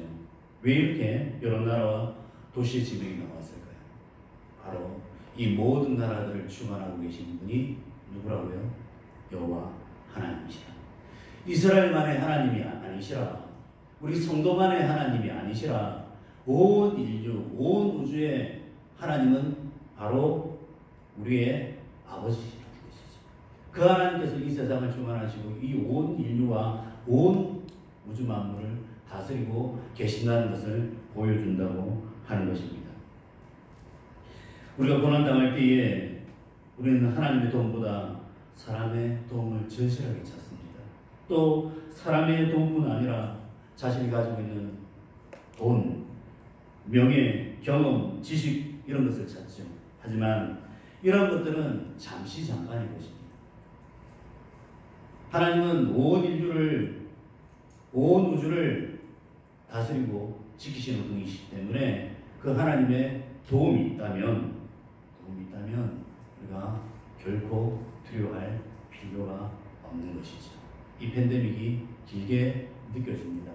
왜 이렇게 여러 나라와 도시의 지명이 나왔을까요? 바로 이 모든 나라들을 주관하고 계신 분이 누구라고요? 여호와 하나님이시라. 이스라엘만의 하나님이 아니시라. 우리 성도만의 하나님이 아니시라. 온 인류, 온 우주의 하나님은 바로 우리의 아버지시라는 것이죠. 그 하나님께서 이 세상을 주관하시고 이 온 인류와 온 우주 만물을 다스리고 계신다는 것을 보여준다고 하는 것입니다. 우리가 고난당할 때에 우리는 하나님의 도움보다 사람의 도움을 절실하게 찾습니다. 또 사람의 도움뿐 아니라 자신이 가지고 있는 돈, 명예, 경험, 지식 이런 것을 찾죠. 하지만 이런 것들은 잠시 잠깐의 것입니다. 하나님은 온 인류를, 온 우주를 다스리고 지키시는 분이시기 때문에 그 하나님의 도움이 있다면 복음이 있다면 우리가 결코 두려워할 필요가 없는 것이죠. 이 팬데믹이 길게 느껴집니다.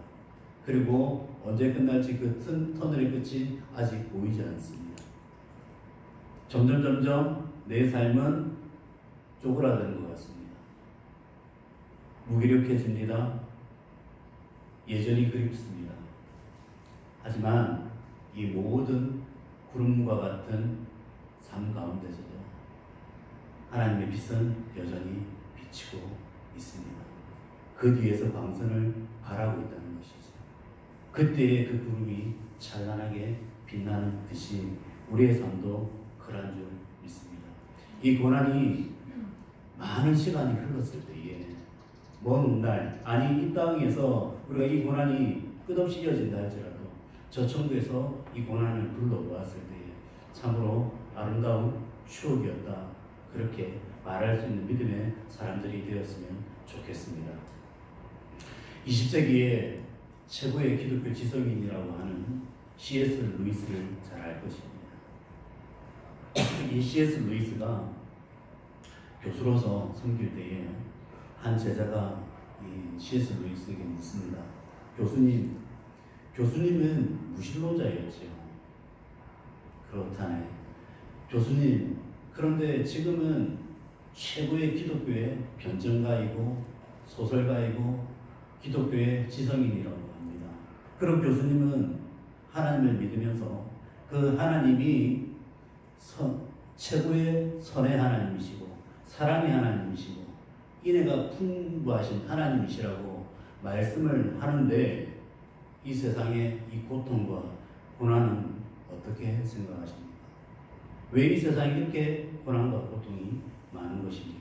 그리고 언제 끝날지 그 터널의 끝이 아직 보이지 않습니다. 점점 내 삶은 쪼그라드는 것 같습니다. 무기력해집니다. 예전이 그립습니다. 하지만 이 모든 구름과 같은 삶 가운데서도 하나님의 빛은 여전히 비치고 있습니다. 그 뒤에서 광선을 바라고 있다는 것이죠. 그때의 그 구름이 찬란하게 빛나는 듯이 우리의 삶도 그러한 줄 믿습니다. 이 고난이 많은 시간이 흘렀을 때에 먼 훗날, 아니 이 땅에서 우리가 이 고난이 끝없이 이어진다 할지라도 저 천국에서 이 고난을 둘러보았을 때에 참으로 아름다운 추억이었다, 그렇게 말할 수 있는 믿음의 사람들이 되었으면 좋겠습니다. 20세기의 최고의 기독교 지성인이라고 하는 C.S. 루이스를 잘 알 것입니다. 이 C.S. 루이스가 교수로서 섬길 때에 한 제자가 이 C.S. 루이스에게 묻습니다. 교수님은 무신론자였지요. 그렇다네. 교수님, 그런데 지금은 최고의 기독교의 변증가이고 소설가이고 기독교의 지성인이라고 합니다. 그럼 교수님은 하나님을 믿으면서 그 하나님이 최고의 선의 하나님이시고 사랑의 하나님이시고 인애가 풍부하신 하나님이시라고 말씀을 하는데 이 세상의 이 고통과 고난은 어떻게 생각하십니까? 왜 이 세상에 이렇게 고난과 고통이 많은 것입니까?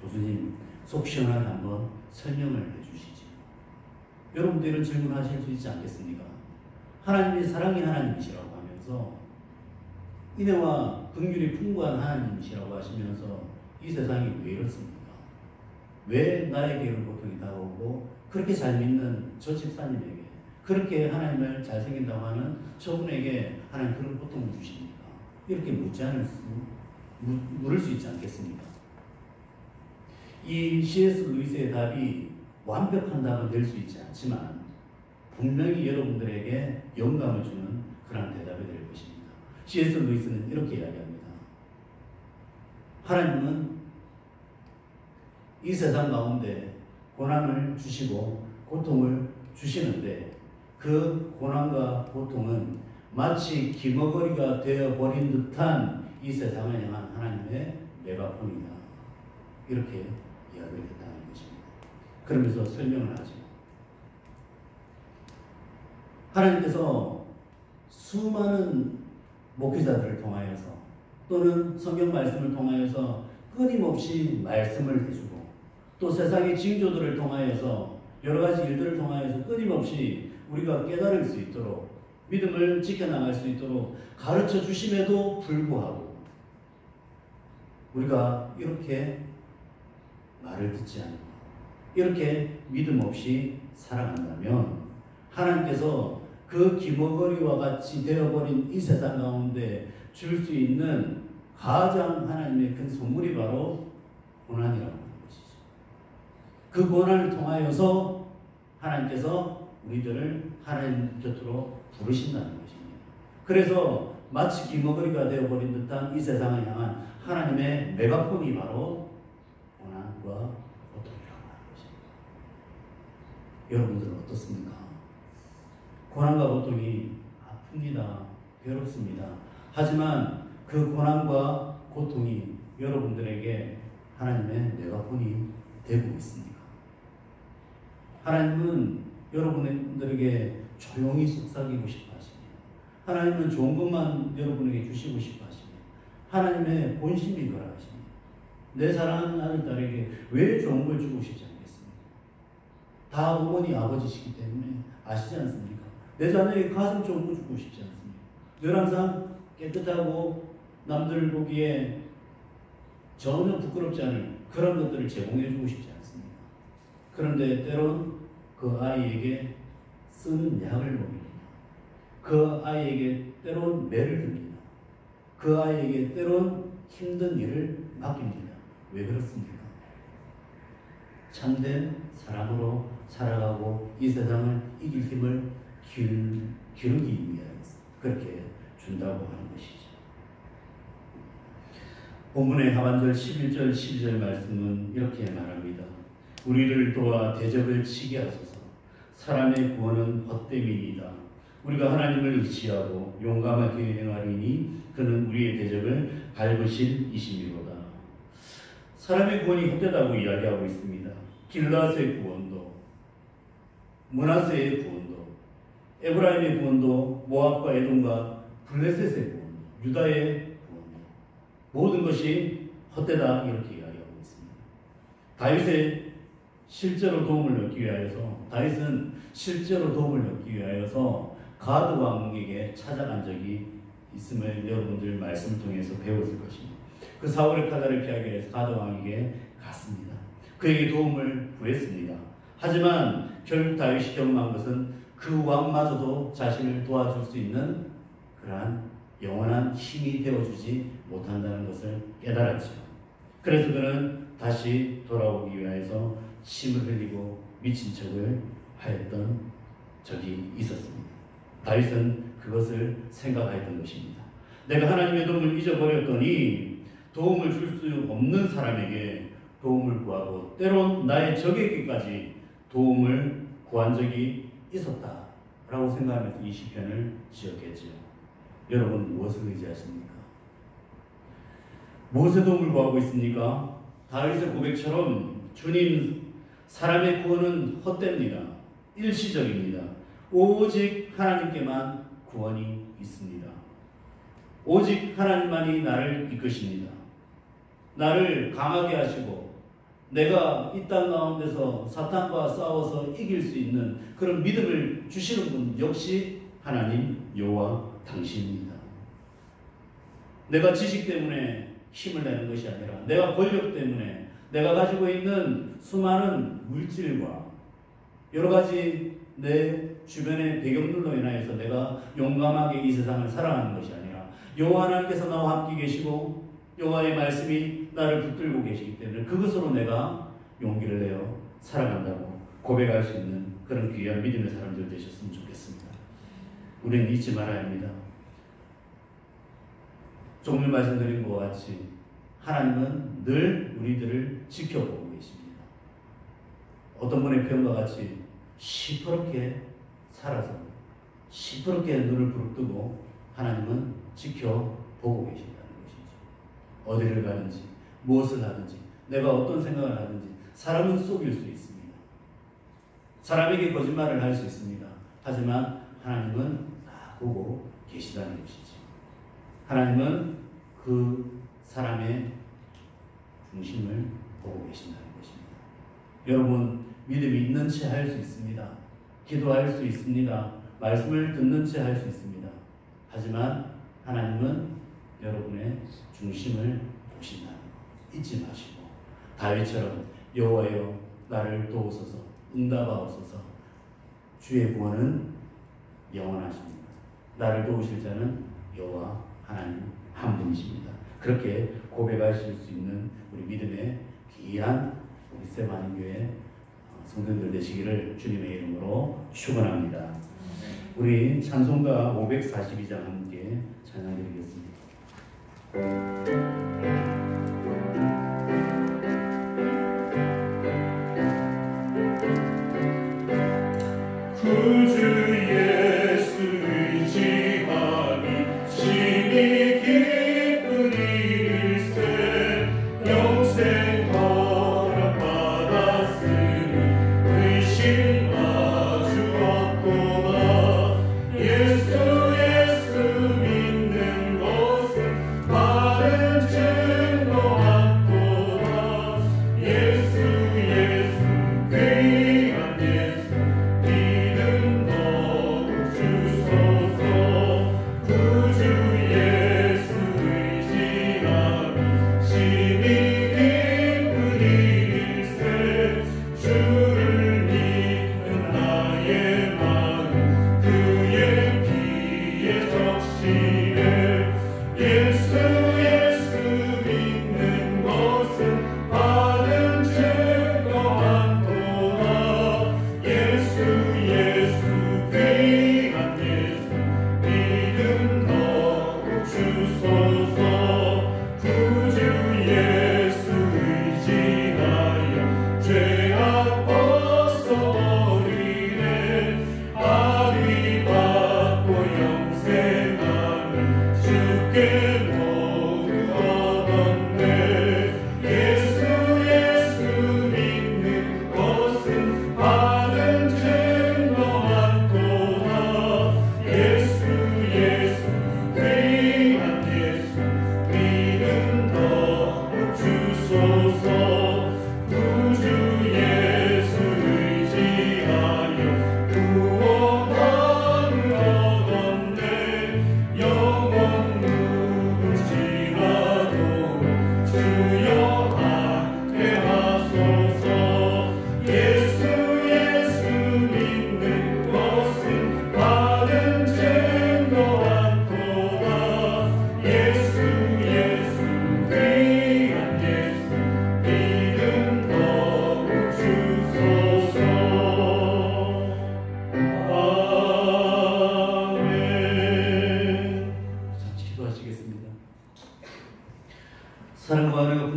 교수님, 속 시원하게 한번 설명을 해주시죠. 여러분도 이런 질문하실 수 있지 않겠습니까? 하나님이 사랑의 하나님이시라고 하면서 인애와 긍휼이 풍부한 하나님이시라고 하시면서 이 세상이 왜 이렇습니까? 왜 나에게 이런 고통이 다가오고 그렇게 잘 믿는 저 집사님에게 그렇게 하나님을 잘 생긴다고 하는 저분에게 하나님 그런 고통을 주십니까? 이렇게 물을 수 있지 않겠습니까? 이 C.S. 루이스의 답이 완벽한 답은 될 수 있지 않지만 분명히 여러분들에게 영감을 주는 그런 대답이 될 것입니다. C.S. 루이스는 이렇게 이야기합니다. 하나님은 이 세상 가운데 고난을 주시고 고통을 주시는데 그 고난과 고통은 마치 기머거리가 되어버린 듯한 이 세상을 향한 하나님의 메가폰이다. 이렇게 이야기를 했다는 것입니다. 그러면서 설명을 하죠. 하나님께서 수많은 목회자들을 통하여서 또는 성경 말씀을 통하여서 끊임없이 말씀을 해주고 또 세상의 징조들을 통하여서 여러 가지 일들을 통하여서 끊임없이 우리가 깨달을 수 있도록 믿음을 지켜나갈 수 있도록 가르쳐 주심에도 불구하고 우리가 이렇게 말을 듣지 않고 이렇게 믿음 없이 살아간다면 하나님께서 그 기머거리와 같이 되어버린 이 세상 가운데 줄 수 있는 가장 하나님의 큰 선물이 바로 고난이라고 하는 것이죠. 그 고난을 통하여서 하나님께서 우리들을 하나님 곁으로 부르신다는 것입니다. 그래서 마치 기머거리가 되어버린 듯한 이 세상을 향한 하나님의 메가폰이 바로 고난과 고통이라고 하는 것입니다. 여러분들은 어떻습니까? 고난과 고통이 아픕니다. 괴롭습니다. 하지만 그 고난과 고통이 여러분들에게 하나님의 메가폰이 되고 있습니다. 하나님은 여러분들에게 조용히 속삭이고 싶어 하십니다. 하나님은 좋은 것만 여러분에게 주시고 싶어 하십니다. 하나님의 본심이 그라 하십니다. 내 사랑하는 아들, 딸에게 왜 좋은 걸 주고 싶지 않겠습니까? 다 어머니, 아버지시기 때문에 아시지 않습니까? 내 자녀에게 가장 좋은 거 주고 싶지 않습니까? 늘 항상 깨끗하고 남들 보기에 전혀 부끄럽지 않은 그런 것들을 제공해 주고 싶지 않습니다. 그런데 때론 그 아이에게 쓰는 약을 먹입니다. 그 아이에게 때론 매를 듭니다. 그 그 아이에게 때론 힘든 일을 맡깁니다. 왜 그렇습니까? 참된 사람으로 살아가고 이 세상을 이길 힘을 기르기 위해서 그렇게 준다고 하는 것이죠. 본문의 하반절 11절 12절 말씀은 이렇게 말합니다. 우리를 도와 대적을 치게 하소서. 사람의 구원은 헛됨이니이다. 우리가 하나님을 의지하고 용감하게 행하리니 그는 우리의 대적을 밟으실 이심이로다. 사람의 구원이 헛되다고 이야기하고 있습니다. 길앗의 구원도, 므낫세의 구원도, 에브라임의 구원도, 모압과 에돔과 블레셋의 구원도, 유다의 구원도, 모든 것이 헛되다 이렇게 이야기하고 있습니다. 다윗은 실제로 도움을 얻기 위하여서 가드 왕에게 찾아간 적이 있음을 여러분들 말씀을 통해서 배웠을 것입니다. 그 사울의 칼날을 피하기 위해서 가드 왕에게 갔습니다. 그에게 도움을 구했습니다. 하지만 결국 다윗이 경험한 것은 그 왕마저도 자신을 도와줄 수 있는 그러한 영원한 힘이 되어주지 못한다는 것을 깨달았죠. 그래서 그는 다시 돌아오기 위해서 침을 흘리고 미친 척을 하였던 적이 있었습니다. 다윗은 그것을 생각하였던 것입니다. 내가 하나님의 도움을 잊어버렸더니 도움을 줄 수 없는 사람에게 도움을 구하고 때론 나의 적에게까지 도움을 구한 적이 있었다라고 생각하면서 이 시편을 지었겠죠. 여러분 무엇을 의지하십니까? 무엇의 도움을 구하고 있습니까? 다윗의 고백처럼 주님, 사람의 구원은 헛됩니다. 일시적입니다. 오직 하나님께만 구원이 있습니다. 오직 하나님만이 나를 이끄십니다. 나를 강하게 하시고 내가 이 땅 가운데서 사탄과 싸워서 이길 수 있는 그런 믿음을 주시는 분 역시 하나님 여호와 당신입니다. 내가 지식 때문에 힘을 내는 것이 아니라 내가 권력 때문에 내가 가지고 있는 수많은 물질과 여러 가지 내 주변의 배경들로 인하여서 내가 용감하게 이 세상을 살아가는 것이 아니라 여호와 하나님께서 나와 함께 계시고 여호와의 말씀이 나를 붙들고 계시기 때문에 그것으로 내가 용기를 내어 살아간다고 고백할 수 있는 그런 귀한 믿음의 사람들 되셨으면 좋겠습니다. 우리는 잊지 말아야 합니다. 조금 전 말씀드린 것 같이 하나님은 늘 우리들을 지켜보고 계십니다. 어떤 분의 표현과 같이 시퍼렇게 살아서 시퍼렇게 눈을 부릅뜨고 하나님은 지켜보고 계신다는 것이죠. 어디를 가든지 무엇을 하든지 내가 어떤 생각을 하든지 사람은 속일 수 있습니다. 사람에게 거짓말을 할 수 있습니다. 하지만 하나님은 다 보고 계시다는 것이죠. 하나님은 그 사람의 중심을 보고 계신다는 것입니다. 여러분 믿음이 있는 채 할 수 있습니다. 기도할 수 있습니다. 말씀을 듣는 채 할 수 있습니다. 하지만 하나님은 여러분의 중심을 보신다는 것 잊지 마시고 다윗처럼 여호와여 나를 도우소서 응답하옵소서 주의 구원은 영원하십니다. 나를 도우실 자는 여호와 하나님 한 분이십니다. 그렇게 고백하실 수 있는 우리 믿음의 귀한 우리 세마님교회 성도들 되시기를 주님의 이름으로 축원합니다. 우리 찬송가 542장 함께 찬양드리겠습니다. 구주 예수 의지하니 심히 기쁜 일일세 영생 허락받았으니 의심 아주 없구나 예수 믿는 것은 바른 죄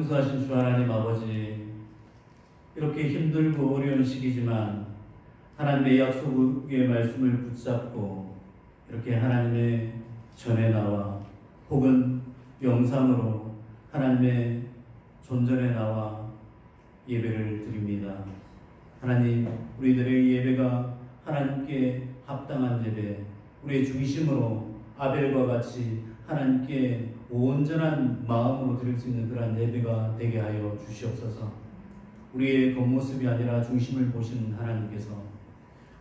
용서하신 주 하나님 아버지, 이렇게 힘들고 어려운 시기지만 하나님의 약속의 말씀을 붙잡고 이렇게 하나님의 전에 나와 혹은 영상으로 하나님의 존전에 나와 예배를 드립니다. 하나님, 우리들의 예배가 하나님께 합당한 예배, 우리의 중심으로 아벨과 같이 하나님께 온전한 마음으로 드릴 수 있는 그러한 예배가 되게 하여 주시옵소서. 우리의 겉모습이 아니라 중심을 보시는 하나님께서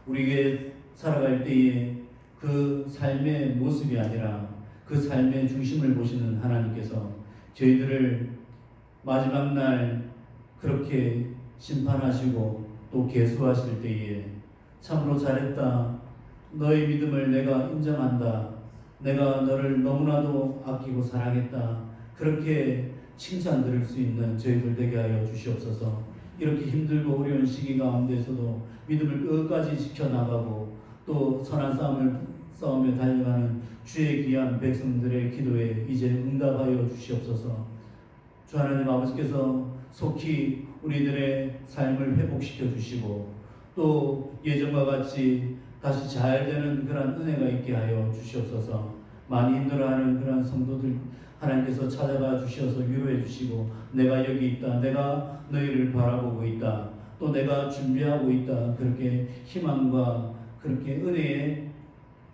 우리에게 살아갈 때에 그 삶의 모습이 아니라 그 삶의 중심을 보시는 하나님께서 저희들을 마지막 날 그렇게 심판하시고 또 계수하실 때에 참으로 잘했다, 너의 믿음을 내가 인정한다, 내가 너를 너무나도 아끼고 사랑했다, 그렇게 칭찬 들을 수 있는 저희들 되게 하여 주시옵소서. 이렇게 힘들고 어려운 시기 가운데서도 믿음을 끝까지 지켜나가고 또 선한 싸움을 싸우며 달려가는 주의 귀한 백성들의 기도에 이제 응답하여 주시옵소서. 주 하나님 아버지께서 속히 우리들의 삶을 회복시켜 주시고 또 예전과 같이 다시 잘 되는 그런 은혜가 있게 하여 주시옵소서. 많이 힘들어하는 그런 성도들 하나님께서 찾아가 주셔서 위로해 주시고, 내가 여기 있다, 내가 너희를 바라보고 있다, 또 내가 준비하고 있다, 그렇게 희망과 그렇게 은혜의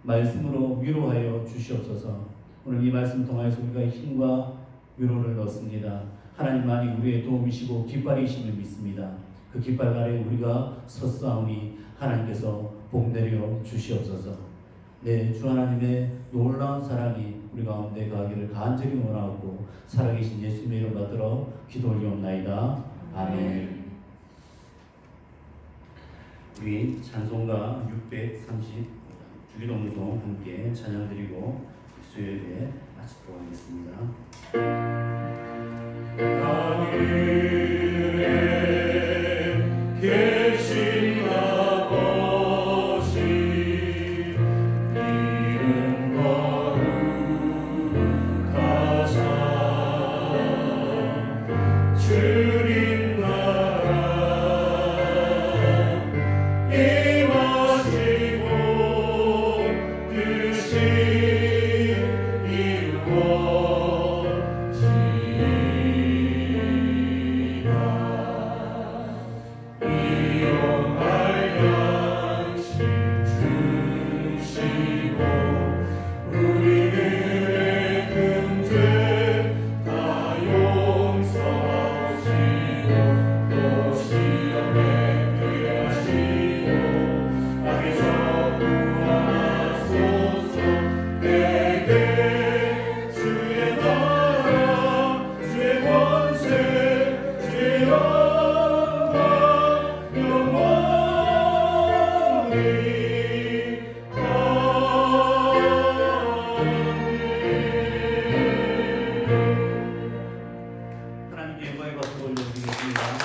말씀으로 위로하여 주시옵소서. 오늘 이 말씀 통하여서 우리가 힘과 위로를 얻습니다. 하나님만이 우리의 도움이시고 깃발이심을 믿습니다. 그 깃발 아래 우리가 섰사오니 하나님께서 복 내려 주시옵소서. 네, 주 하나님의 놀라운 사랑이 우리 가운데 가기를 간절히 원하고 살아계신 예수님의 이름 받들어 기도 올리옵나이다. 아멘. 우리 찬송가 630 주기도문송 함께 찬양드리고 수요일에 마치도록 하겠습니다. 하늘에 계신 아버지, 이름 거룩하사 주님 나라 임하시고 뜻이 하나님께 영광의 박수 올려드리겠습니다.